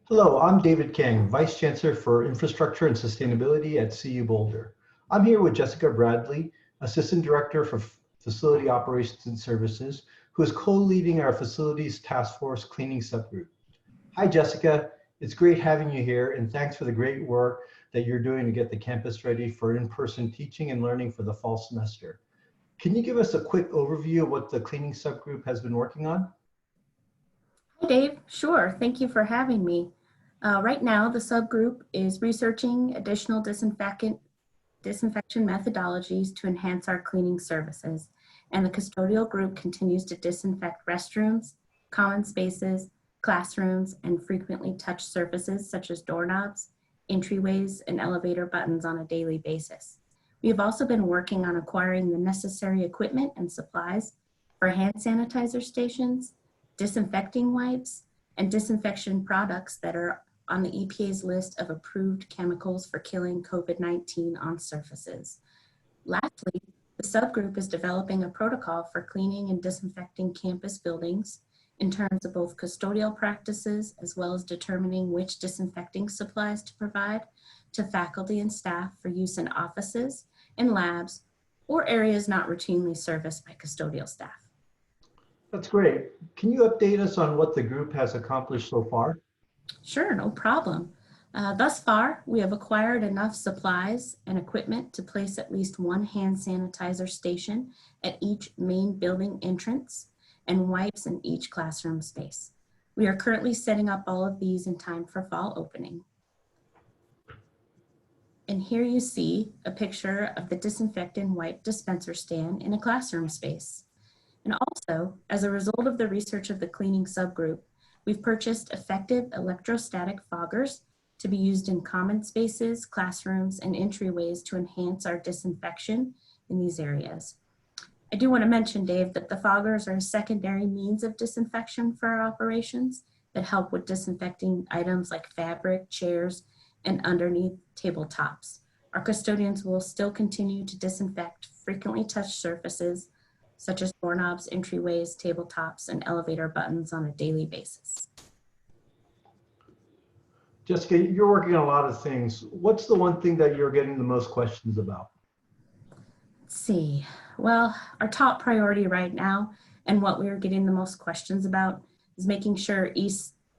Hello, I'm David Kang, Vice Chancellor for Infrastructure and Sustainability at CU Boulder. I'm here with Jessica Bradley, Assistant Director for Facility Operations and Services, who is co-leading our Facilities Task Force Cleaning Subgroup. Hi, Jessica. It's great having you here, and thanks for the great work that you're doing to get the campus ready for in-person teaching and learning for the fall semester. Can you give us a quick overview of what the cleaning subgroup has been working on? Hi, Dave. Sure. Thank you for having me. Right now, the subgroup is researching additional disinfection methodologies to enhance our cleaning services. And the custodial group continues to disinfect restrooms, common spaces, classrooms, and frequently touched surfaces such as doorknobs, entryways, and elevator buttons on a daily basis. We have also been working on acquiring the necessary equipment and supplies for hand sanitizer stations, disinfecting wipes, and disinfection products that are on the EPA's list of approved chemicals for killing COVID-19 on surfaces. Lastly, the subgroup is developing a protocol for cleaning and disinfecting campus buildings in terms of both custodial practices as well as determining which disinfecting supplies to provide to faculty and staff for use in offices and labs or areas not routinely serviced by custodial staff. That's great. Can you update us on what the group has accomplished so far? Sure, no problem. Thus far, we have acquired enough supplies and equipment to place at least one hand sanitizer station at each main building entrance and wipes in each classroom space. We are currently setting up all of these in time for fall opening. And here you see a picture of the disinfectant wipe dispenser stand in a classroom space. And also, as a result of the research of the cleaning subgroup, we've purchased effective electrostatic foggers to be used in common spaces, classrooms, and entryways to enhance our disinfection in these areas. I do want to mention, Dave, that the foggers are a secondary means of disinfection for our operations that help with disinfecting items like fabric, chairs, and underneath tabletops. Our custodians will still continue to disinfect frequently touched surfaces such as doorknobs, entryways, tabletops, and elevator buttons on a daily basis. Jessica, you're working on a lot of things. What's the one thing that you're getting the most questions about? Let's see. Well, our top priority right now and what we are getting the most questions about is making sure each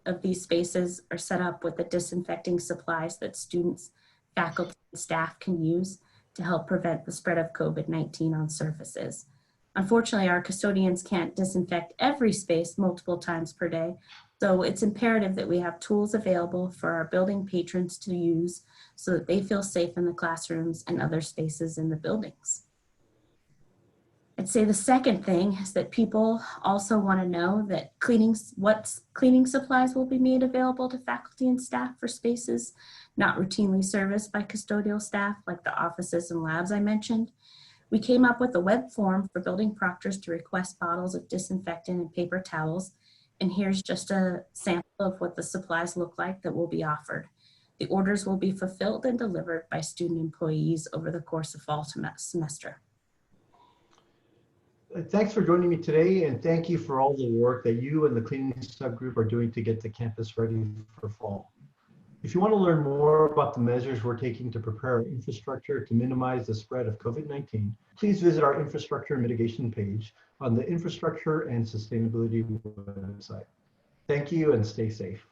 of these spaces are set up with the disinfecting supplies that students, faculty, and staff can use to help prevent the spread of COVID-19 on surfaces. Unfortunately, our custodians can't disinfect every space multiple times per day, so it's imperative that we have tools available for our building patrons to use so that they feel safe in the classrooms and other spaces in the buildings. I'd say the second thing is that people also want to know that what cleaning supplies will be made available to faculty and staff for spaces not routinely serviced by custodial staff, like the offices and labs I mentioned. We came up with a web form for building proctors to request bottles of disinfectant and paper towels. And here's just a sample of what the supplies look like that will be offered. The orders will be fulfilled and delivered by student employees over the course of fall semester. Thanks for joining me today, and thank you for all the work that you and the cleaning subgroup are doing to get the campus ready for fall. If you want to learn more about the measures we're taking to prepare our infrastructure to minimize the spread of COVID-19, please visit our infrastructure mitigation page on the Infrastructure and Sustainability website. Thank you and stay safe.